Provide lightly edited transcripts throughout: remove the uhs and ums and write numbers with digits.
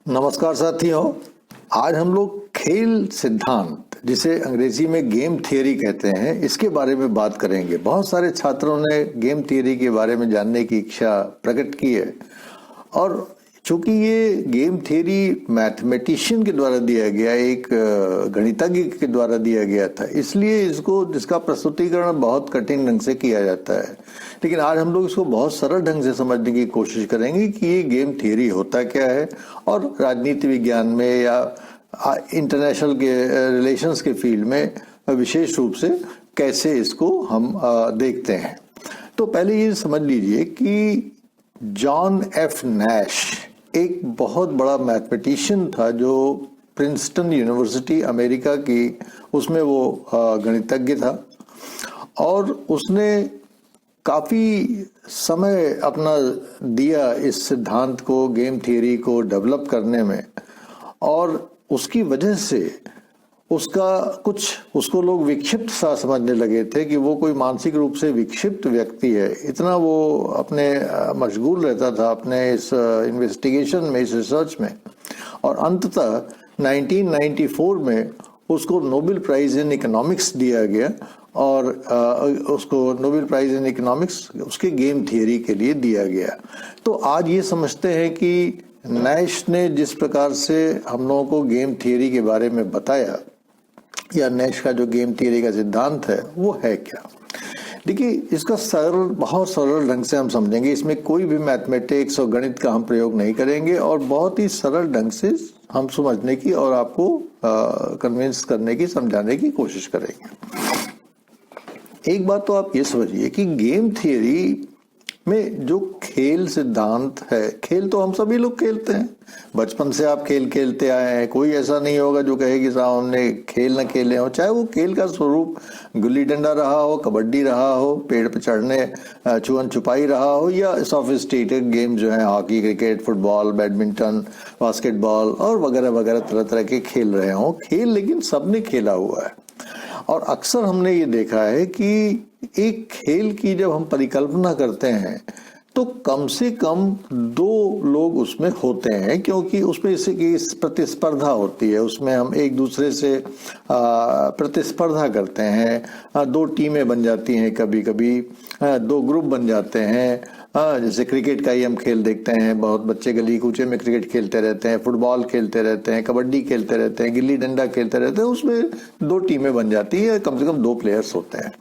नमस्कार साथियों। आज हम लोग खेल सिद्धांत, जिसे अंग्रेजी में गेम थियरी कहते हैं, इसके बारे में बात करेंगे। बहुत सारे छात्रों ने गेम थियरी के बारे में जानने की इच्छा प्रकट की है, और चूंकि ये गेम थियरी मैथमेटिशियन के द्वारा दिया गया, एक गणितज्ञ के द्वारा दिया गया था, इसलिए इसका प्रस्तुतिकरण बहुत कठिन ढंग से किया जाता है। लेकिन आज हम लोग इसको बहुत सरल ढंग से समझने की कोशिश करेंगे कि ये गेम थियरी होता क्या है, और राजनीति विज्ञान में या इंटरनेशनल के रिलेशंस के फील्ड में विशेष रूप से कैसे इसको हम देखते हैं। तो पहले ये समझ लीजिए कि जॉन एफ नैश एक बहुत बड़ा मैथमेटिशियन था, जो प्रिंसटन यूनिवर्सिटी अमेरिका की, उसमें वो गणितज्ञ था, और उसने काफ़ी समय अपना दिया इस सिद्धांत को, गेम थियरी को डेवलप करने में। और उसकी वजह से उसको लोग विक्षिप्त सा समझने लगे थे कि वो कोई मानसिक रूप से विक्षिप्त व्यक्ति है। इतना वो अपने मशगूल रहता था अपने इस इन्वेस्टिगेशन में, इस रिसर्च में। और अंततः 1994 में उसको नोबेल प्राइज इन इकोनॉमिक्स दिया गया, और उसको नोबेल प्राइज इन इकोनॉमिक्स उसके गेम थियरी के लिए दिया गया। तो आज ये समझते हैं कि नैश ने जिस प्रकार से हम लोगों को गेम थियरी के बारे में बताया, या नैश का जो गेम थियरी का सिद्धांत है वो है क्या। देखिए, इसका बहुत सरल ढंग से हम समझेंगे। इसमें कोई भी मैथमेटिक्स और गणित का हम प्रयोग नहीं करेंगे, और बहुत ही सरल ढंग से हम समझने की और आपको कन्विंस करने की, समझाने की कोशिश करेंगे। एक बात तो आप ये समझिए कि गेम थियरी में जो खेल सिद्धांत है, खेल तो हम सभी लोग खेलते हैं, बचपन से आप खेल खेलते आए हैं। कोई ऐसा नहीं होगा जो कहे कि साहब हमने खेल न खेले हो, चाहे वो खेल का स्वरूप गुल्ली डंडा रहा हो, कबड्डी रहा हो, पेड़ पे चढ़ने छुअन छुपाई रहा हो, या सोफिस्टिकेटेड गेम जो है hockey, cricket, football, badminton, basketball और वगैरह वगैरह तरह तरह के खेल रहे हों। खेल लेकिन सबने खेला हुआ है, और अक्सर हमने ये देखा है कि एक खेल की जब हम परिकल्पना करते हैं तो कम से कम दो लोग उसमें होते हैं, क्योंकि उसमें इससे की प्रतिस्पर्धा होती है। उसमें हम एक दूसरे से प्रतिस्पर्धा करते हैं। दो टीमें बन जाती हैं, कभी कभी दो ग्रुप बन जाते हैं। जैसे क्रिकेट का ही हम खेल देखते हैं, बहुत बच्चे गली कूचे में क्रिकेट खेलते रहते हैं, फुटबॉल खेलते रहते हैं, कबड्डी खेलते रहते हैं, गिल्ली डंडा खेलते रहते हैं। उसमें दो टीमें बन जाती है, कम से कम दो प्लेयर्स होते हैं।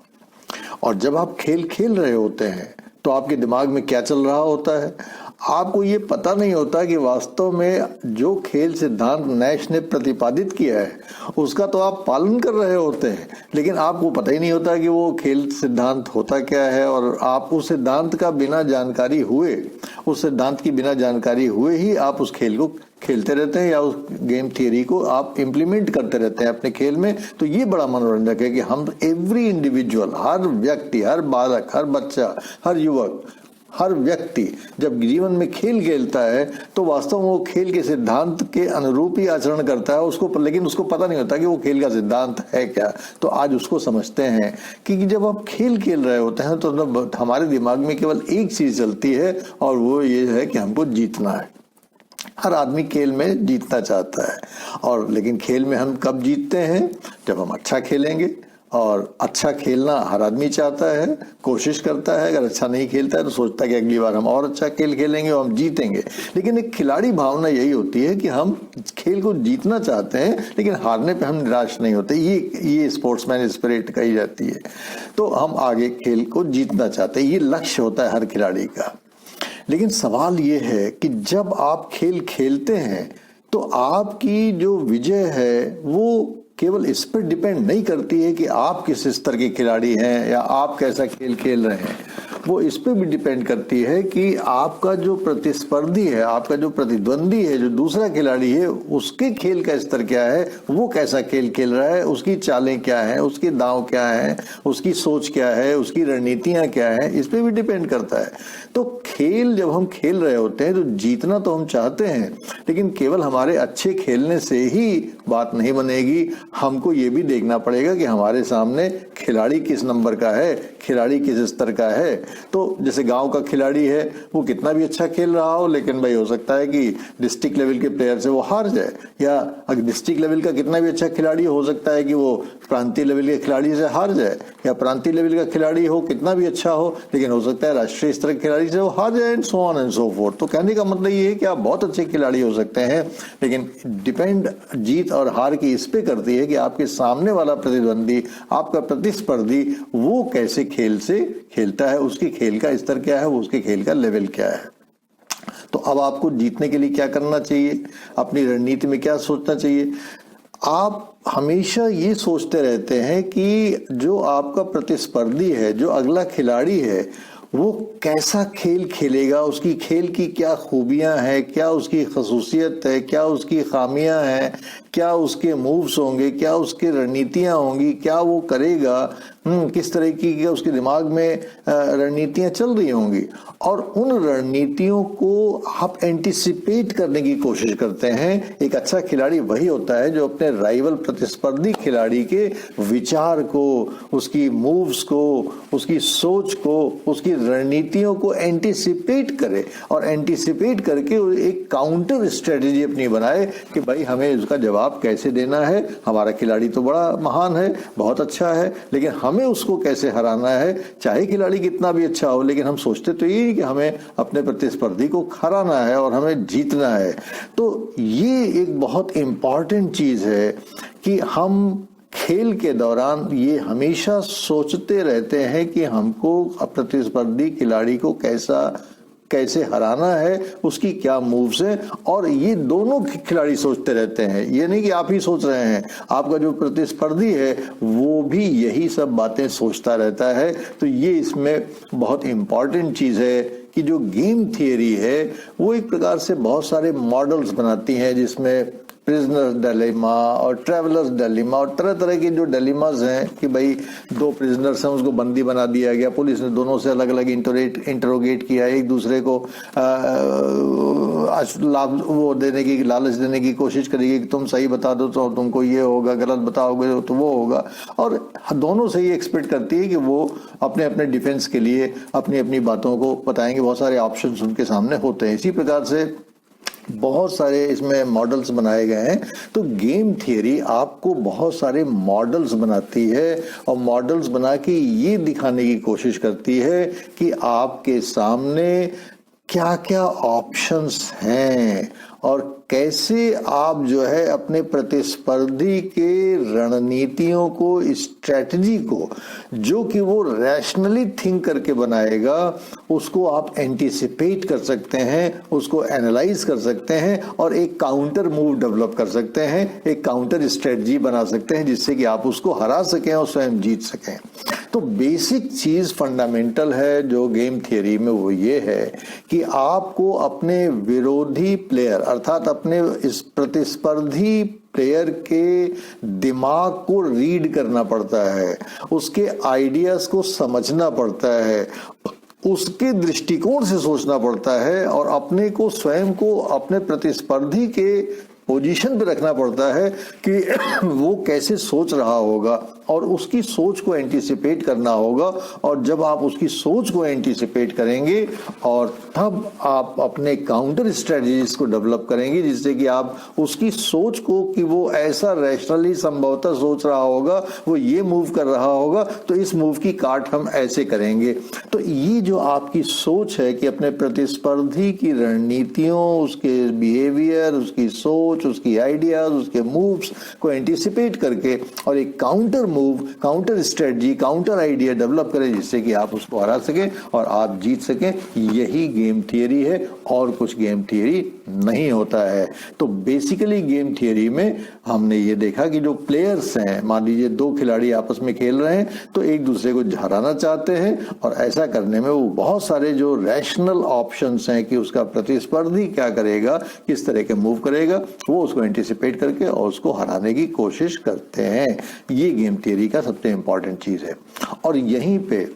और जब आप खेल खेल रहे होते हैं तो आपके दिमाग में क्या चल रहा होता है, आपको ये पता नहीं होता कि वास्तव में जो खेल सिद्धांत नैश ने प्रतिपादित किया है उसका तो आप पालन कर रहे होते हैं, लेकिन आपको पता ही नहीं होता कि वो खेल सिद्धांत होता क्या है। और आप उस सिद्धांत की बिना जानकारी हुए ही आप उस खेल को खेलते रहते हैं, या उस गेम थियरी को आप इम्प्लीमेंट करते रहते हैं अपने खेल में। तो ये बड़ा मनोरंजक है कि हम एवरी इंडिविजुअल, हर व्यक्ति, हर बालक, हर बच्चा, हर युवक, हर व्यक्ति जब जीवन में खेल खेलता है तो वास्तव में वो खेल के सिद्धांत के अनुरूप ही आचरण करता है, लेकिन उसको पता नहीं होता कि वो खेल का सिद्धांत है क्या। तो आज उसको समझते हैं कि जब आप खेल खेल रहे होते हैं तो हमारे दिमाग में केवल एक चीज चलती है, और वो ये है कि हमको जीतना है। हर आदमी खेल में जीतना चाहता है, और लेकिन खेल में हम कब जीतते हैं? जब हम अच्छा खेलेंगे। और अच्छा खेलना हर आदमी चाहता है, कोशिश करता है। अगर अच्छा नहीं खेलता है तो सोचता है कि अगली बार हम और अच्छा खेल खेलेंगे और हम जीतेंगे। लेकिन एक खिलाड़ी भावना यही होती है कि हम खेल को जीतना चाहते हैं, लेकिन हारने पे हम निराश नहीं होते। ये स्पोर्ट्समैन स्पिरिट कही जाती है। तो हम आगे खेल को जीतना चाहते हैं, ये लक्ष्य होता है हर खिलाड़ी का। लेकिन सवाल ये है कि जब आप खेल खेलते हैं तो आपकी जो विजय है वो केवल इस पर डिपेंड नहीं करती है कि आप किस स्तर के खिलाड़ी हैं या आप कैसा खेल खेल रहे हैं। वो इस पे भी डिपेंड करती है कि आपका जो प्रतिस्पर्धी है, आपका जो प्रतिद्वंदी है, जो दूसरा खिलाड़ी है, उसके खेल का स्तर क्या है, वो कैसा खेल खेल रहा है, उसकी चालें क्या हैं, उसके दांव क्या हैं, उसकी सोच क्या है, उसकी रणनीतियां क्या हैं, इस पे भी डिपेंड करता है। तो खेल जब हम खेल रहे होते हैं तो जीतना तो हम चाहते हैं, लेकिन केवल हमारे अच्छे खेलने से ही बात नहीं बनेगी। हमको ये भी देखना पड़ेगा कि हमारे सामने खिलाड़ी किस नंबर का है, खिलाड़ी किस स्तर का है। तो जैसे गांव का खिलाड़ी है, वो कितना भी अच्छा खेल रहा हो, लेकिन भाई हो सकता है कि डिस्ट्रिक्ट लेवल के प्लेयर से वो हार जाए, या अगर डिस्ट्रिक्ट लेवल का कितना भी अच्छा खिलाड़ी हो सकता है कि वो प्रांतीय लेवल के खिलाड़ी से हार जाए, या प्रांतीय लेवल का खिलाड़ी हो कितना भी अच्छा हो, लेकिन हो सकता है राष्ट्रीय स्तर के खिलाड़ी से वो हार जाए, and so on and so fourth. तो कहने का मतलब ये है कि आप बहुत अच्छे खिलाड़ी हो सकते हैं, लेकिन डिपेंड जीत और हार की इस पे करती है कि आपके सामने वाला प्रतिद्वंदी, आपका प्रतिस्पर्धी, वो कैसे खेल से खेलता है, उसकी खेल का स्तर क्या है, वो उसके खेल का लेवल क्या है। तो अब आपको जीतने के लिए क्या करना चाहिए, अपनी रणनीति में क्या सोचना चाहिए। आप हमेशा ये सोचते रहते हैं कि जो आपका प्रतिस्पर्धी है, जो अगला खिलाड़ी है, वो कैसा खेल खेलेगा, उसकी खेल की क्या खूबियां हैं, क्या उसकी खसूसियत है, क्या उसकी खामियां हैं, क्या उसके मूव्स होंगे, क्या उसकी रणनीतियां होंगी, क्या वो करेगा, किस तरह की उसके दिमाग में रणनीतियां चल रही होंगी। और उन रणनीतियों को आप एंटिसिपेट करने की कोशिश करते हैं। एक अच्छा खिलाड़ी वही होता है जो अपने राइवल प्रतिस्पर्धी खिलाड़ी के विचार को, उसकी मूव्स को, उसकी सोच को, उसकी रणनीतियों को एंटिसिपेट करे, और एंटिसिपेट करके एक काउंटर स्ट्रेटेजी अपनी बनाए कि भाई हमें उसका जवाब कैसे देना है। हमारा खिलाड़ी तो बड़ा महान है, बहुत अच्छा है, लेकिन हमें उसको कैसे हराना है। चाहे खिलाड़ी कितना भी अच्छा हो, लेकिन हम सोचते तो ये कि हमें अपने प्रतिस्पर्धी को हराना है और हमें जीतना है। तो ये एक बहुत इंपॉर्टेंट चीज है कि हम खेल के दौरान ये हमेशा सोचते रहते हैं कि हमको प्रतिस्पर्धी खिलाड़ी को कैसे हराना है, उसकी क्या मूव्स हैं। और ये दोनों खिलाड़ी सोचते रहते हैं, ये नहीं कि आप ही सोच रहे हैं, आपका जो प्रतिस्पर्धी है वो भी यही सब बातें सोचता रहता है। तो ये इसमें बहुत इंपॉर्टेंट चीज है कि जो गेम थियरी है वो एक प्रकार से बहुत सारे मॉडल्स बनाती हैं, जिसमें प्रिजनर डिलेमा और ट्रैवलर्स डिलेमा और तरह तरह के जो डिलेमास हैं कि भाई दो प्रिजनर्स हैं, उसको बंदी बना दिया गया, पुलिस ने दोनों से अलग अलग इंटरोगेट किया, एक दूसरे को लाभ वो देने की, लालच देने की कोशिश करेगी कि तुम सही बता दो तो तुमको ये होगा, गलत बताओगे तो वो होगा, और दोनों से ही एक्सपेक्ट करती है कि वो अपने अपने डिफेंस के लिए अपनी अपनी बातों को बताएंगे। बहुत सारे ऑप्शंस उनके सामने होते हैं। इसी प्रकार से बहुत सारे इसमें मॉडल्स बनाए गए हैं। तो गेम थियरी आपको बहुत सारे मॉडल्स बनाती है, और मॉडल्स बना के ये दिखाने की कोशिश करती है कि आपके सामने क्या क्या ऑप्शंस हैं, और कैसे आप जो है अपने प्रतिस्पर्धी के रणनीतियों को, स्ट्रेटजी को, जो कि वो रैशनली थिंक करके बनाएगा, उसको आप एंटिसिपेट कर सकते हैं, उसको एनालाइज कर सकते हैं, और एक काउंटर मूव डेवलप कर सकते हैं, एक काउंटर स्ट्रेटजी बना सकते हैं, जिससे कि आप उसको हरा सकें और स्वयं जीत सकें। तो बेसिक चीज फंडामेंटल है जो गेम थियरी में, वो ये है कि आपको अपने विरोधी प्लेयर अर्थात अपने इस प्रतिस्पर्धी प्लेयर के दिमाग को रीड करना पड़ता है, उसके आइडियाज को समझना पड़ता है, उसके दृष्टिकोण से सोचना पड़ता है, और अपने को, स्वयं को अपने प्रतिस्पर्धी के पोजीशन पे रखना पड़ता है कि वो कैसे सोच रहा होगा, और उसकी सोच को एंटिसिपेट करना होगा। और जब आप उसकी सोच को एंटिसिपेट करेंगे, और तब आप अपने काउंटर स्ट्रेटजीज को डेवलप करेंगे, जिससे कि आप उसकी सोच को, कि वो ऐसा रैशनली संभवतः सोच रहा होगा, वो ये मूव कर रहा होगा, तो इस मूव की काट हम ऐसे करेंगे। तो ये जो आपकी सोच है कि अपने प्रतिस्पर्धी की रणनीतियों, उसके बिहेवियर, उसकी सोच, उसकी आइडियाज, उसके मूव्स को एंटिसिपेट करके और एक counter move, counter strategy, counter idea develop करें, जिससे कि आप उसको हरा सकें और आप जीत सकें। यही गेम थियरी है, और कुछ गेम थियरी नहीं होता है। तो बेसिकली गेम थियरी में हमने ये देखा कि जो प्लेयर्स हैं, मान लीजिए दो खिलाड़ी आपस में खेल रहे हैं, तो एक दूसरे को हराना चाहते हैं, और ऐसा करने में वो बहुत सारे जो रैशनल ऑप्शंस हैं कि उसका प्रतिस्पर्धी क्या करेगा, किस तरह के मूव करेगा, वो उसको एंटिसिपेट करके और उसको हराने की कोशिश करते हैं। ये गेम थियरी का सबसे इंपॉर्टेंट चीज है। और यहीं पे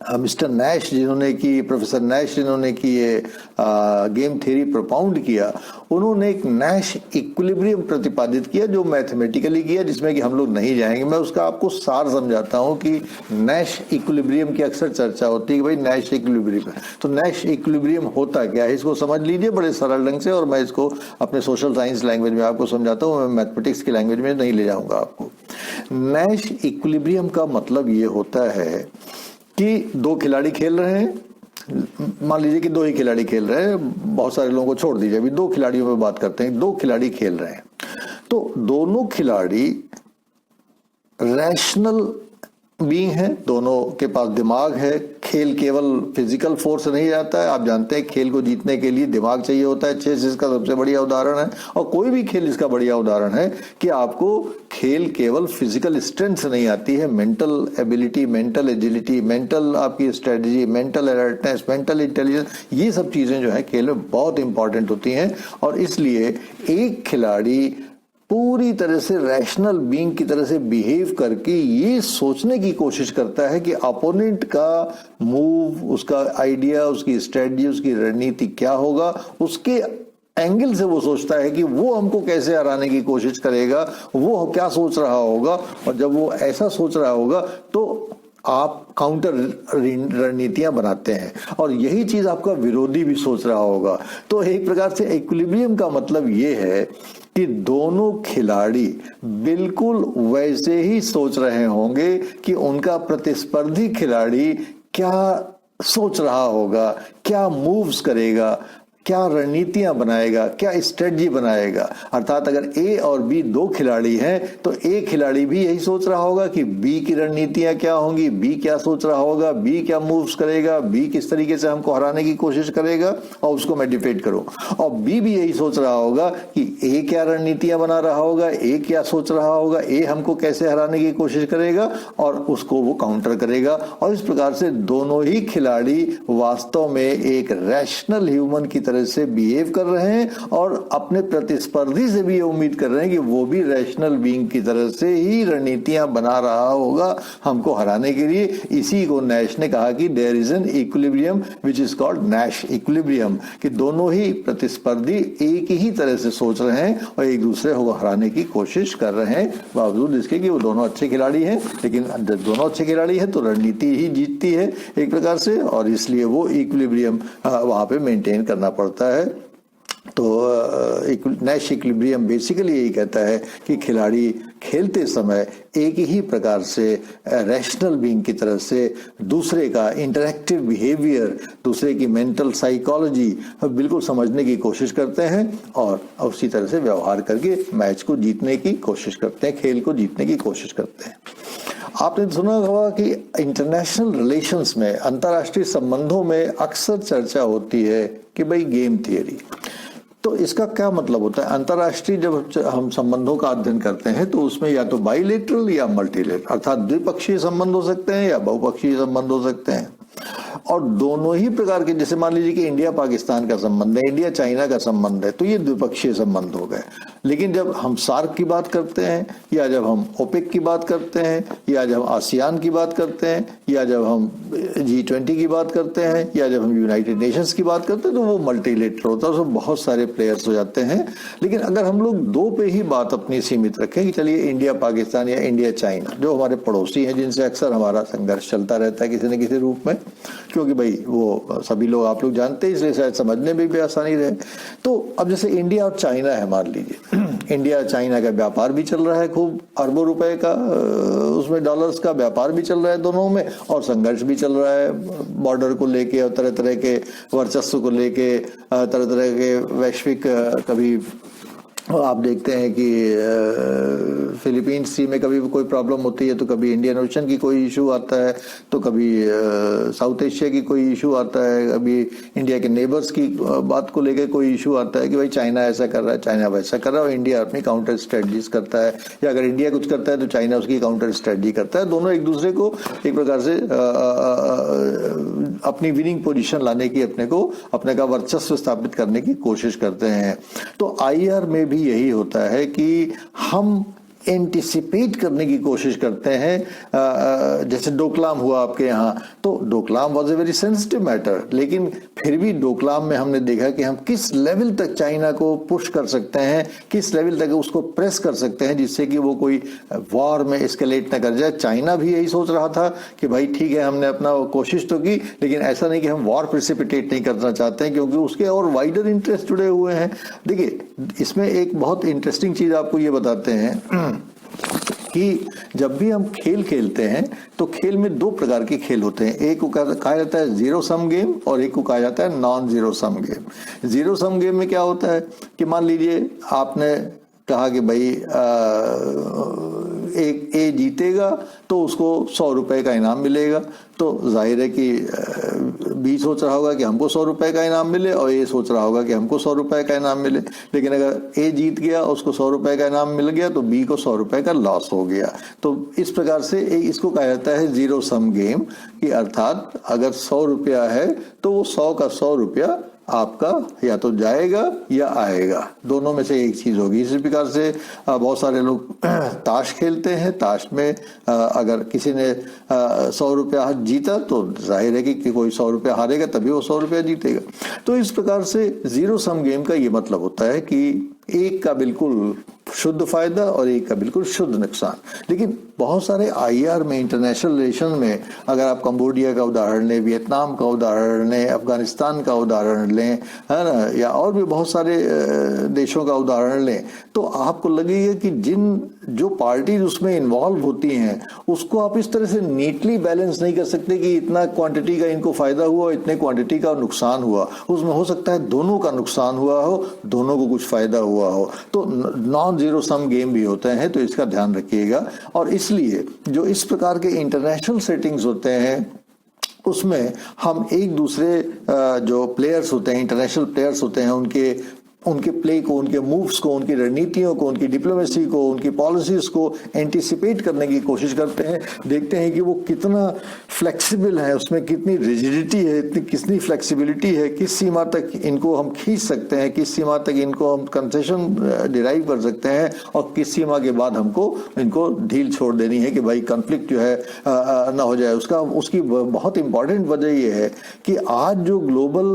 मिस्टर नैश जिन्होंने की, प्रोफेसर नैश जिन्होंने की ये गेम थ्योरी प्रोपाउंड किया, उन्होंने एक नैश इक्विलिब्रियम प्रतिपादित किया जो मैथमेटिकली किया, जिसमें कि हम लोग नहीं जाएंगे। मैं उसका आपको सार समझाता हूं कि नैश इक्विलिब्रियम की अक्सर चर्चा होती है कि भाई नैश इक्विलिब्रियम, तो नैश इक्विलिब्रियम होता क्या है, इसको समझ लीजिए बड़े सरल ढंग से, और मैं इसको अपने सोशल साइंस लैंग्वेज में आपको समझाता हूँ, मैं मैथमेटिक्स की लैंग्वेज में नहीं ले जाऊंगा आपको। नैश इक्विलिब्रियम का मतलब ये होता है कि दो खिलाड़ी खेल रहे हैं, मान लीजिए कि दो ही खिलाड़ी खेल रहे हैं, बहुत सारे लोगों को छोड़ दीजिए, अभी दो खिलाड़ियों पे बात करते हैं। दो खिलाड़ी खेल रहे हैं, तो दोनों खिलाड़ी रैशनल बीइंग है, दोनों के पास दिमाग है। खेल केवल फिजिकल फोर्स नहीं जाता है, आप जानते हैं खेल को जीतने के लिए दिमाग चाहिए होता है। चेस इसका सबसे बढ़िया उदाहरण है, और कोई भी खेल इसका बढ़िया उदाहरण है कि आपको खेल केवल फिजिकल स्ट्रेंथ से नहीं आती है, mental ability, mental agility, mental आपकी strategy, mental alertness, mental intelligence, ये सब चीजें जो है खेल में बहुत इंपॉर्टेंट होती हैं। और इसलिए एक खिलाड़ी पूरी तरह से रैशनल बीइंग की तरह से बिहेव करके ये सोचने की कोशिश करता है कि अपोनेंट का मूव, उसका आइडिया, उसकी स्ट्रेटजी, उसकी रणनीति क्या होगा, उसके एंगल से वो सोचता है कि वो हमको कैसे हराने की कोशिश करेगा, वो क्या सोच रहा होगा। और जब वो ऐसा सोच रहा होगा तो आप काउंटर रणनीतियां बनाते हैं, और यही चीज आपका विरोधी भी सोच रहा होगा। तो एक प्रकार से इक्विलिब्रियम का मतलब ये है कि दोनों खिलाड़ी बिल्कुल वैसे ही सोच रहे होंगे कि उनका प्रतिस्पर्धी खिलाड़ी क्या सोच रहा होगा, क्या मूव्स करेगा, क्या रणनीतियां बनाएगा, क्या स्ट्रेटजी बनाएगा। अर्थात अगर ए और बी दो खिलाड़ी हैं तो ए खिलाड़ी भी यही सोच रहा होगा कि बी की रणनीतियां क्या होंगी, बी क्या सोच रहा होगा, बी क्या मूव्स करेगा, बी किस तरीके से हमको हराने की कोशिश करेगा और उसको मैं डिफीट करूं। और बी भी यही सोच रहा होगा कि ए क्या रणनीतियां बना रहा होगा, ए क्या सोच रहा होगा, ए हमको कैसे हराने की कोशिश करेगा और उसको वो काउंटर करेगा। और इस प्रकार से दोनों ही खिलाड़ी वास्तव में एक रैशनल ह्यूमन की तरह से बिहेव कर रहे हैं और अपने प्रतिस्पर्धी से भी ये उम्मीद कर रहे हैं कि वो भी रैशनल बीइंग की तरह से ही रणनीतियां बना रहा होगा हमको हराने के लिए। इसी को नैश ने कहा कि there is an equilibrium which is called Nash equilibrium, कि दोनों ही प्रतिस्पर्धी एक ही तरह से सोच रहे हैं और एक दूसरे को हराने की कोशिश कर रहे हैं, बावजूद इसके कि वो दोनों अच्छे खिलाड़ी हैं। लेकिन जब दोनों अच्छे खिलाड़ी हैं तो रणनीति ही जीतती है एक प्रकार से, और इसलिए वो इक्विलिब्रियम वहां पे मेंटेन करना पड़ता है। तो नैश इक्विलिब्रियम बेसिकली यही कहता है कि खिलाड़ी खेलते समय एक ही प्रकार से रैशनल बीइंग की तरह से दूसरे का इंटरैक्टिव बिहेवियर, दूसरे की मेंटल साइकोलॉजी बिल्कुल समझने की कोशिश करते हैं और उसी तरह से व्यवहार करके मैच को जीतने की कोशिश करते हैं, खेल को जीतने की कोशिश करते हैं। आपने सुना होगा कि इंटरनेशनल रिलेशंस में, अंतर्राष्ट्रीय संबंधों में अक्सर चर्चा होती है कि भाई गेम थियरी। तो इसका क्या मतलब होता है? अंतर्राष्ट्रीय जब हम संबंधों का अध्ययन करते हैं तो उसमें या तो बाइलेटरल या मल्टीलेटरल, अर्थात द्विपक्षीय संबंध हो सकते हैं या बहुपक्षीय संबंध हो सकते हैं। और दोनों ही प्रकार के, जैसे मान लीजिए कि इंडिया पाकिस्तान का संबंध है, इंडिया चाइना का संबंध है, तो ये द्विपक्षीय संबंध हो गए। लेकिन जब हम सार्क की बात करते हैं, या जब हम ओपेक की बात करते हैं, या जब आसियान की बात करते हैं, या जब हम G20 की बात करते हैं, या जब हम यूनाइटेड नेशंस की बात करते हैं, तो वो मल्टीलेटरल होता है, उसमें बहुत सारे प्लेयर्स हो जाते हैं। लेकिन अगर हम लोग दो पे ही बात अपनी सीमित रखें कि चलिए इंडिया पाकिस्तान या इंडिया चाइना, जो हमारे पड़ोसी हैं जिनसे अक्सर हमारा संघर्ष चलता रहता है किसी न किसी रूप में, क्योंकि भाई वो सभी लोग आप लोग जानते हैं, इसलिए शायद समझने में भी आसानी रहे। तो अब जैसे इंडिया और चाइना है, मान लीजिए इंडिया चाइना का व्यापार भी चल रहा है, खूब अरबों रुपए का उसमें डॉलर्स का व्यापार भी चल रहा है दोनों में, और संघर्ष भी चल रहा है बॉर्डर को लेके और तरह तरह के वर्चस्व को लेके, तरह तरह के वैश्विक, कभी आप देखते हैं कि फिलीपींस सी में कभी कोई प्रॉब्लम होती है तो कभी इंडियन ओशन की कोई इशू आता है, तो कभी साउथ एशिया की कोई इशू आता है, कभी इंडिया के नेबर्स की बात को लेकर कोई इशू आता है कि भाई चाइना ऐसा कर रहा है, चाइना वैसा कर रहा है, और इंडिया अपनी काउंटर स्ट्रेटजीज करता है, या अगर इंडिया कुछ करता है तो चाइना उसकी काउंटर स्ट्रेटजी करता है। दोनों एक दूसरे को एक प्रकार से अपनी विनिंग पोजीशन लाने की, अपने का वर्चस्व स्थापित करने की कोशिश करते हैं। तो IR में भी यही होता है कि हम एंटिसिपेट करने की कोशिश करते हैं। जैसे डोकलाम हुआ आपके यहाँ, तो Doklam was a very sensitive matter, लेकिन फिर भी डोकलाम में हमने देखा कि हम किस लेवल तक चाइना को पुश कर सकते हैं, किस लेवल तक उसको प्रेस कर सकते हैं जिससे कि वो कोई वॉर में एस्केलेट न कर जाए। चाइना भी यही सोच रहा था कि भाई ठीक है, हमने अपना कोशिश तो की, लेकिन ऐसा नहीं कि हम वॉर प्रेसिपिटेट नहीं करना चाहते हैं, क्योंकि उसके और वाइडर इंटरेस्ट जुड़े हुए हैं। देखिए, इसमें एक बहुत इंटरेस्टिंग चीज आपको ये बताते हैं कि जब भी हम खेल खेलते हैं तो खेल में दो प्रकार के खेल होते हैं। एक को कहा जाता है जीरो सम गेम और एक को कहा जाता है non zero sum game. Zero sum game में क्या होता है कि मान लीजिए आपने कहा कि भाई एक ए जीतेगा तो उसको 100 रुपए का इनाम मिलेगा, तो जाहिर है कि बी सोच रहा होगा कि हमको 100 रुपए का इनाम मिले और ए सोच रहा होगा कि हमको 100 रुपए का इनाम मिले। लेकिन अगर ए जीत गया, उसको 100 रुपए का इनाम मिल गया, तो बी को 100 रुपए का लॉस हो गया। तो इस प्रकार से इसको कहा जाता है जीरो सम गेम, कि अर्थात अगर 100 रुपया है तो वो 100 का 100 रुपया आपका या तो जाएगा या आएगा, दोनों में से एक चीज होगी। इसी प्रकार से बहुत सारे लोग ताश खेलते हैं। ताश में अगर किसी ने 100 रुपया जीता तो जाहिर है कि कोई 100 रुपया हारेगा, तभी वो 100 रुपया जीतेगा। तो इस प्रकार से जीरो सम गेम का ये मतलब होता है कि एक का बिल्कुल शुद्ध फायदा और एक का बिल्कुल शुद्ध नुकसान। लेकिन बहुत सारे आईआर में, इंटरनेशनल रिलेशन में, अगर आप कंबोडिया का उदाहरण लें, वियतनाम का उदाहरण लें, अफगानिस्तान का उदाहरण लें, है ना, या और भी बहुत सारे देशों का उदाहरण लें, तो आपको लगेगा कि जो पार्टीज उसमें इन्वॉल्व होती हैं उसको आप इस तरह से नीटली बैलेंस नहीं कर सकते कि इतना क्वांटिटी का इनको फायदा हुआ, इतने क्वांटिटी का नुकसान हुआ। उसमें हो सकता है दोनों का नुकसान हुआ हो, दोनों को कुछ फायदा हुआ हो। तो नॉन जीरो सम गेम भी होते हैं, तो इसका ध्यान रखिएगा। और इसलिए जो इस प्रकार के इंटरनेशनल सेटिंग्स होते हैं उसमें हम एक दूसरे जो प्लेयर्स होते हैं, इंटरनेशनल प्लेयर्स होते हैं, उनके प्ले को, उनके मूव्स को, उनकी रणनीतियों को, उनकी डिप्लोमेसी को, उनकी पॉलिसीज को एंटिसिपेट करने की कोशिश करते हैं। देखते हैं कि वो कितना फ्लेक्सिबल है, उसमें कितनी रिजिडिटी है, कितनी फ्लेक्सिबिलिटी है, किस सीमा तक इनको हम खींच सकते हैं, किस सीमा तक इनको हम कंसेशन डिराइव कर सकते हैं, और किस सीमा के बाद हमको इनको ढील छोड़ देनी है कि भाई कॉन्फ्लिक्ट जो है ना हो जाए। उसकी बहुत इंपॉर्टेंट वजह यह है कि आज जो ग्लोबल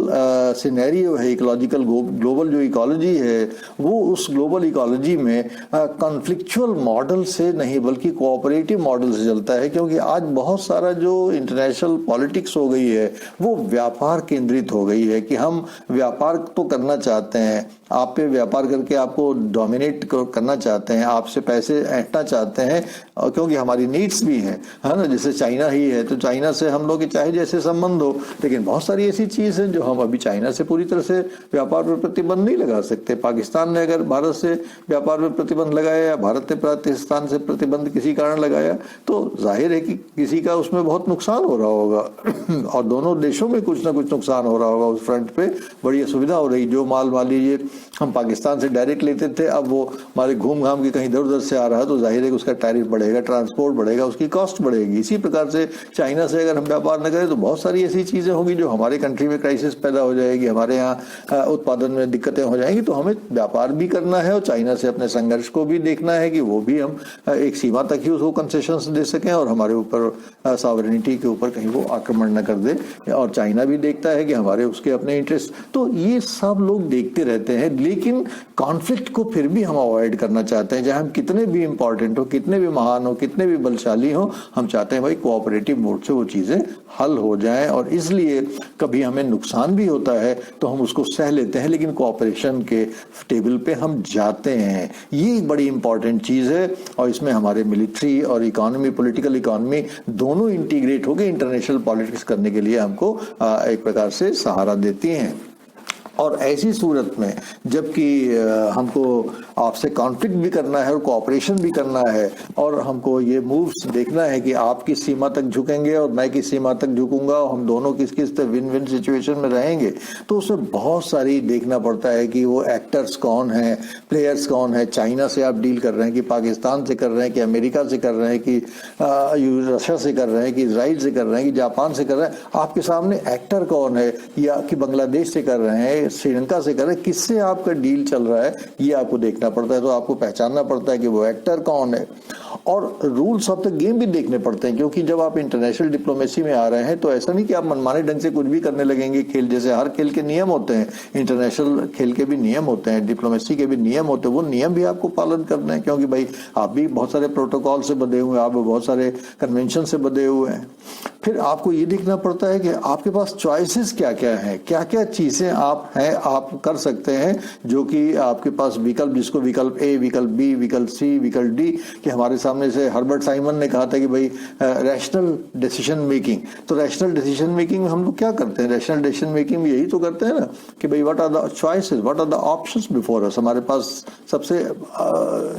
सिनेरियो है, इकोलॉजिकल ग्लोबल जो इकोलॉजी है, वो उस ग्लोबल इकोलॉजी में कॉन्फ्लिक्चुअल मॉडल से नहीं बल्कि कोऑपरेटिव मॉडल से चलता है। क्योंकि आज बहुत सारा जो इंटरनेशनल पॉलिटिक्स हो गई है वो व्यापार केंद्रित हो गई है कि हम व्यापार तो करना चाहते हैं, आप पे व्यापार करके आपको डोमिनेट करना चाहते हैं, आपसे पैसे ऐंठना चाहते हैं, और क्योंकि हमारी नीड्स भी हैं, है ना। जैसे चाइना ही है, तो चाइना से हम लोग के चाहे जैसे संबंध हो, लेकिन बहुत सारी ऐसी चीज है जो हम अभी चाइना से पूरी तरह से व्यापार पर प्रतिबंध नहीं लगा सकते। पाकिस्तान ने अगर भारत से व्यापार पर प्रतिबंध लगाया या भारत ने पाकिस्तान से प्रतिबंध किसी कारण लगाया, तो जाहिर है कि किसी का उसमें बहुत नुकसान हो रहा होगा और दोनों देशों में कुछ ना कुछ नुकसान हो रहा होगा। उस फ्रंट पे बड़ी असुविधा हो रही। जो माल मान लीजिए हम पाकिस्तान से डायरेक्ट लेते थे, अब वो हमारे घूम घाम के कहीं इधर उधर से आ रहा है, तो जाहिर है कि उसका टैरिफ बढ़ेगा, ट्रांसपोर्ट बढ़ेगा, उसकी कॉस्ट बढ़ेगी। इसी प्रकार से चाइना से अगर हम व्यापार न करें तो बहुत सारी ऐसी चीजें होंगी जो हमारे कंट्री में क्राइसिस पैदा हो जाएगी, हमारे यहाँ उत्पादन में दिक्कतें हो जाएंगी। तो हमें व्यापार भी करना है और चाइना से अपने संघर्ष को भी देखना है कि वो भी हम एक सीमा तक ही उसको कंसेशंस दे सकें और हमारे ऊपर सॉवरेनिटी के ऊपर कहीं वो आक्रमण न कर दे। और चाइना भी देखता है कि हमारे उसके अपने इंटरेस्ट, तो ये सब लोग देखते रहते हैं। लेकिन कॉन्फ्लिक्ट को फिर भी हम अवॉइड करना चाहते हैं, चाहे हम कितने भी इंपॉर्टेंट हो, कितने भी महान हो, कितने भी बलशाली हो, हम चाहते हैं भाई कोऑपरेटिव मोड से वो चीजें हल हो जाएं। और इसलिए कभी हमें नुकसान भी होता है तो हम उसको सह लेते हैं, लेकिन कोऑपरेशन के टेबल पे हम जाते हैं। ये एक बड़ी इंपॉर्टेंट चीज है और इसमें हमारे मिलिट्री और इकोनॉमी, पॉलिटिकल इकोनॉमी दोनों इंटीग्रेट होकर इंटरनेशनल पॉलिटिक्स करने के लिए हमको एक प्रकार से सहारा देती हैं। और ऐसी सूरत में जबकि हमको आपसे कॉन्फ्लिक्ट भी करना है और कोऑपरेशन भी करना है और हमको ये मूव्स देखना है कि आप किस सीमा तक झुकेंगे और मैं किस सीमा तक झुकूंगा, हम दोनों किस किस विन विन सिचुएशन में रहेंगे, तो उसमें बहुत सारी देखना पड़ता है कि वो एक्टर्स कौन हैं, प्लेयर्स कौन है। चाइना से आप डील कर रहे हैं कि पाकिस्तान से कर रहे हैं कि अमेरिका से कर रहे हैं कि रशिया से कर रहे हैं कि इजराइल से कर रहे हैं कि जापान से कर रहे हैं, आपके सामने एक्टर कौन है, या कि बांग्लादेश से कर रहे हैं हैं श्रीलंका से कर रहे हैं, किससे आपका डील चल रहा है ये आपको देखना पड़ता है। तो आपको पहचानना पड़ता है कि वो एक्टर कौन है, और रूल्स ऑफ द गेम भी देखने पड़ते हैं, क्योंकि जब आप इंटरनेशनल डिप्लोमेसी में आ रहे हैं तो ऐसा नहीं कि आप मनमाने ढंग से कुछ भी करने लगेंगे। खेल जैसे हर खेल के नियम होते हैं, इंटरनेशनल खेल के भी नियम होते हैं, डिप्लोमेसी के भी नियम होते हैं, वो नियम भी आपको पालन करना है, क्योंकि भाई आप भी बहुत सारे प्रोटोकॉल से बंधे हुए हैं, आप बहुत सारे कन्वेंशन से बंधे हुए हैं। फिर आपको ये देखना पड़ता है कि आपके पास चॉइसेस क्या क्या हैं, क्या क्या चीजें आप कर सकते हैं, जो कि आपके पास विकल्प, जिसको विकल्प ए, विकल्प बी, विकल्प सी, विकल्प डी, कि हमारे सामने से हर्बर्ट साइमन ने कहा था कि भाई रैशनल डिसीजन मेकिंग। तो रैशनल डिसीजन मेकिंग में हम लोग क्या करते हैं, रैशनल डिसीजन मेकिंग में यही तो करते हैं ना कि भाई what are the choices, what are the options before us. हमारे पास सबसे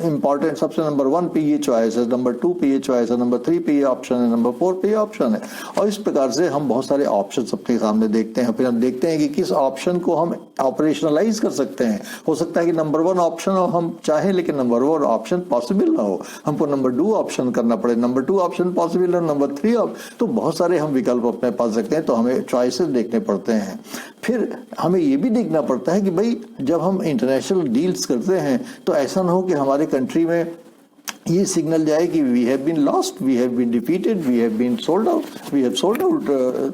इंपॉर्टेंट, सबसे नंबर 1 पे ये चॉइस है, नंबर 2 पे ये चॉइस है, नंबर 3 पे ये ऑप्शन है, नंबर 4 पे ये ऑप्शन है। और इस प्रकार से हम बहुत सारे ऑप्शंस अपने सामने देखते हैं, फिर हम देखते हैं कि किस ऑप्शन को हम ऑपरेशनलाइज कर सकते हैं। हो सकता है कि नंबर 1 ऑप्शन हम चाहें लेकिन नंबर 1 ऑप्शन पॉसिबल ना हो, हमको नंबर 2 ऑप्शन करना पड़े, नंबर 2 ऑप्शन पॉसिबल है, नंबर 3 तो बहुत सारे हम विकल्प अपने पास सकते हैं। तो हमें चॉइसेस देखने पड़ते हैं। फिर हमें ये भी देखना पड़ता है कि भाई जब हम इंटरनेशनल डील्स करते हैं तो ऐसा ना हो कि हमारे कंट्री में ये सिग्नल जाए कि we have been lost, we have been defeated, we have been sold out, we have sold out.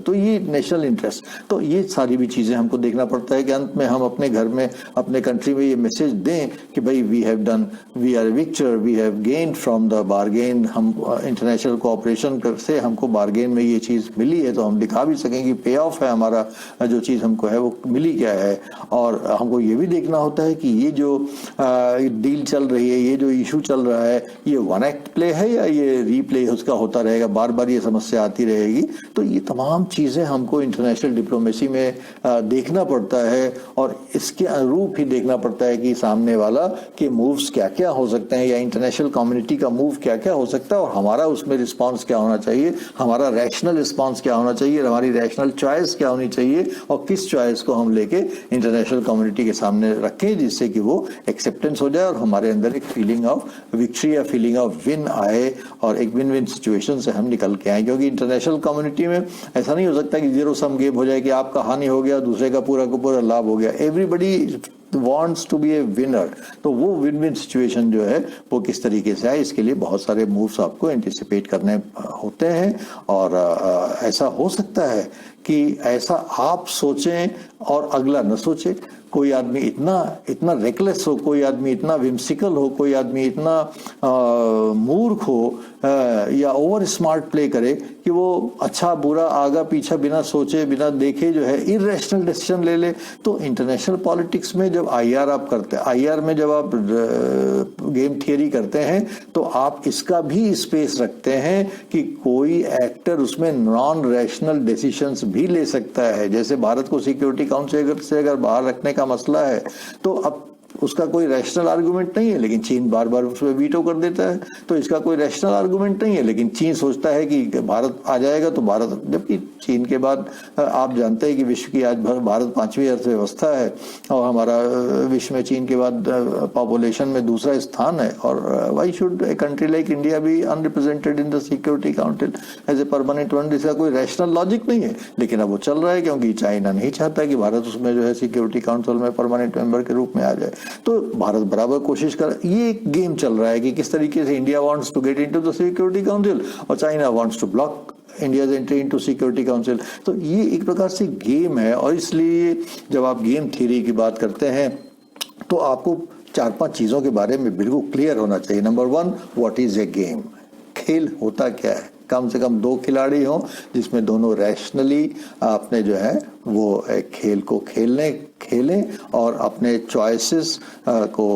तो ये नेशनल इंटरेस्ट, तो ये सारी भी चीजें हमको देखना पड़ता है कि अंत में हम अपने घर में, अपने कंट्री में ये मैसेज दें कि भाई we have done, we are victor, we have gained from the bargain. हम इंटरनेशनल कोऑपरेशन से हमको बारगेन में ये चीज मिली है, तो हम दिखा भी सकें कि पे ऑफ है हमारा, जो चीज हमको है वो मिली क्या है। और हमको ये भी देखना होता है कि ये जो डील चल रही है, ये जो इशू चल रहा है, ये वन एक्ट प्ले है या ये रीप्ले उसका होता रहेगा, बार बार ये समस्या आती रहेगी। तो ये तमाम चीजें हमको इंटरनेशनल डिप्लोमेसी में देखना पड़ता है, और इसके अनुरूप ही देखना पड़ता है कि सामने वाला के मूव्स क्या क्या हो सकते हैं, या इंटरनेशनल कम्युनिटी का मूव क्या क्या हो सकता है, और हमारा उसमें रिस्पॉन्स क्या होना चाहिए, हमारा रैशनल रिस्पॉन्स क्या होना चाहिए, हमारी रैशनल चॉइस क्या होनी चाहिए, और किस चॉइस को हम लेके इंटरनेशनल कम्युनिटी के सामने रखें जिससे कि वो एक्सेप्टेंस हो जाए और हमारे अंदर एक फीलिंग ऑफ विक्ट्री या फीलिंग ऑफ विन आए, और एक विन विन सिचुएशन से हम निकल के आए। क्योंकि इंटरनेशनल कम्युनिटी में ऐसा नहीं हो सकता कि जीरो सम गेम हो जाए कि आपका हानि हो गया, दूसरे का पूरा लाभ हो गया। Everybody wants to be a winner। तो वो विन विन सिचुएशन जो है वो किस तरीके से आए, इसके लिए बहुत सारे मूव्स आपको एंटिसिपेट करने होते हैं। और ऐसा हो सकता है कि ऐसा आप सोचें और अगला न सोचे। कोई आदमी इतना रेकलेस हो, कोई आदमी इतना विम्सिकल हो, कोई आदमी इतना मूर्ख हो या ओवर स्मार्ट प्ले करे कि वो अच्छा बुरा आगा पीछा बिना सोचे बिना देखे जो है इरेशनल डिसीजन ले ले। तो इंटरनेशनल पॉलिटिक्स में जब आईआर आप करते हैं, आईआर में जब आप गेम थियरी करते हैं तो आप इसका भी स्पेस रखते हैं कि कोई एक्टर उसमें नॉन रैशनल डिसीजंस भी ले सकता है। जैसे भारत को सिक्योरिटी काउंसिल से अगर बाहर रखने का मसला है तो अब उसका कोई रैशनल आर्गुमेंट नहीं है, लेकिन चीन बार बार उसमें वीटो कर देता है। तो इसका कोई रैशनल आर्गुमेंट नहीं है, लेकिन चीन सोचता है कि भारत आ जाएगा तो भारत, जबकि चीन के बाद आप जानते हैं कि विश्व की आज भारत 5वीं अर्थव्यवस्था है और हमारा विश्व में चीन के बाद पॉपुलेशन में दूसरा स्थान है। और why should a country like India be unrepresented in the security council as a permanent one? इसका कोई रैशनल लॉजिक नहीं है, लेकिन अब वो चल रहा है क्योंकि चाइना नहीं चाहता कि भारत उसमें जो है सिक्योरिटी काउंसिल में परमानेंट मेंबर के रूप में आ जाए। तो भारत बराबर कोशिश कर, ये एक गेम चल रहा है कि किस तरीके से India wants to get into the security council और China wants to block India's entry into security council. तो ये एक प्रकार से गेम है, और इसलिए जब आप गेम थ्योरी की बात करते हैं तो आपको 4-5 चीजों के बारे में बिल्कुल क्लियर होना चाहिए। Number 1, what is a game? खेल होता क्या है? कम से कम 2 खिलाड़ी हों जिसमें दोनों रैशनली आपने जो है वो खेल को खेलें और अपने चॉइसेस को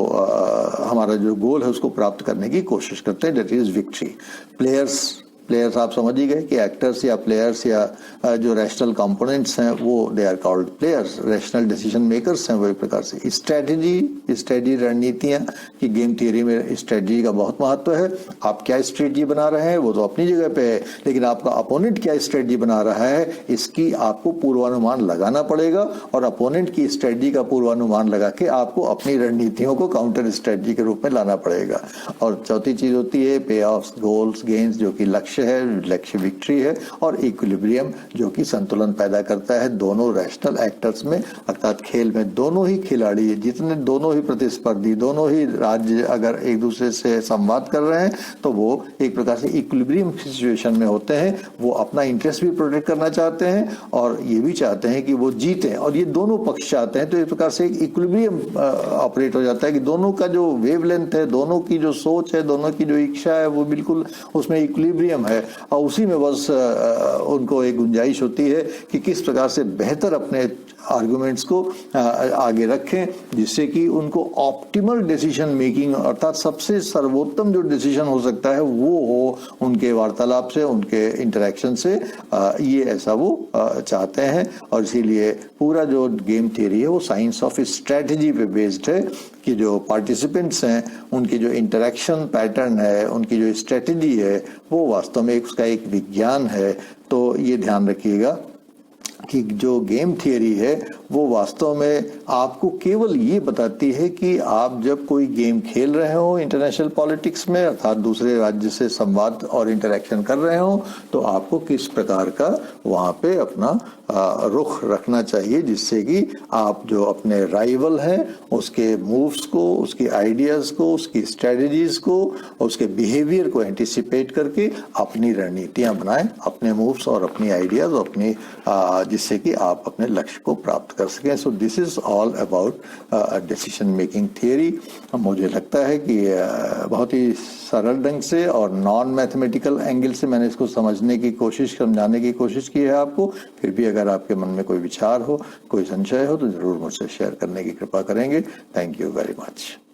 हमारा जो गोल है उसको प्राप्त करने की कोशिश करते हैं, दैट इज विक्ट्री। प्लेयर्स आप समझ ही गए कि एक्टर्स या प्लेयर्स या जो रैशनल कंपोनेंट्स हैं वो they are called players, rational decision makers हैं वो एक प्रकार से। स्ट्रेटजी रणनीतियां कि गेम थियरी में स्ट्रेटजी का बहुत महत्व है। आप क्या स्ट्रेटजी बना रहे हैं वो तो अपनी जगह पे है, लेकिन आपका अपोनेंट क्या स्ट्रेटजी बना रहा है इसकी आपको पूर्वानुमान लगाना पड़ेगा, और अपोनेंट की स्ट्रेटजी का पूर्वानुमान लगा के आपको अपनी रणनीतियों को काउंटर स्ट्रेटजी के रूप में लाना पड़ेगा। और चौथी चीज होती है पे ऑफ, गोल्स, गेन्स, जो कि लक्ष्य लक्ष्य है, लक्ष्य विक्ट्री है, और इक्विलिब्रियम जो कि संतुलन पैदा करता है दोनों रैशनल एक्टर्स में, अर्थात खेल में दोनों ही खिलाड़ी, जितने दोनों ही प्रतिस्पर्धी, दोनों ही राज्य अगर एक दूसरे से संवाद कर रहे हैं तो वो एक प्रकार से इक्विलिब्रियम सिचुएशन में होते हैं। वो अपना इंटरेस्ट भी प्रोटेक्ट करना चाहते हैं और ये भी चाहते हैं कि वो जीते, और ये दोनों पक्ष चाहते हैं। तो एक प्रकार से एक इक्विलिब्रियम ऑपरेट हो जाता है कि दोनों का जो वेवलेंथ है, दोनों की जो सोच है, दोनों की जो इच्छा है, वो बिल्कुल उसमें इक्विलिब्रियम है, और उसी में बस उनको एक गुंजाइश होती है कि किस प्रकार से बेहतर अपने आर्गुमेंट्स को आगे रखें, जिससे कि उनको ऑप्टिमल डिसीजन मेकिंग, अर्थात सबसे सर्वोत्तम जो डिसीजन हो सकता है वो हो उनके वार्तालाप से, उनके इंटरेक्शन से। ये ऐसा वो चाहते हैं, और इसीलिए पूरा जो गेम थियरी है वो साइंस ऑफ स्ट्रेटजी पे बेस्ड है कि जो पार्टिसिपेंट्स हैं उनकी जो इंटरेक्शन पैटर्न है, उनकी जो स्ट्रेटजी है, वो वास्तव में उसका एक विज्ञान है। तो ये ध्यान रखिएगा कि जो गेम थियरी है वो वास्तव में आपको केवल ये बताती है कि आप जब कोई गेम खेल रहे हो इंटरनेशनल पॉलिटिक्स में, अर्थात दूसरे राज्य से संवाद और इंटरेक्शन कर रहे हो, तो आपको किस प्रकार का वहाँ पे अपना रुख रखना चाहिए, जिससे कि आप जो अपने राइवल हैं उसके मूव्स को, उसके आइडियाज़ को, उसकी स्ट्रेटजीज को, उसके बिहेवियर को एंटिसिपेट करके अपनी रणनीतियाँ बनाएं, अपने मूव्स और अपनी आइडियाज़, अपनी जिससे कि आप अपने लक्ष्य को प्राप्त कर सकें। So this is all about decision making theory. मुझे लगता है कि बहुत ही सरल ढंग से और नॉन मैथमेटिकल एंगल से मैंने इसको समझने की कोशिश, समझाने की कोशिश की है आपको। फिर भी अगर आपके मन में कोई विचार हो, कोई संशय हो, तो जरूर मुझसे शेयर करने की कृपा करेंगे। Thank you very much.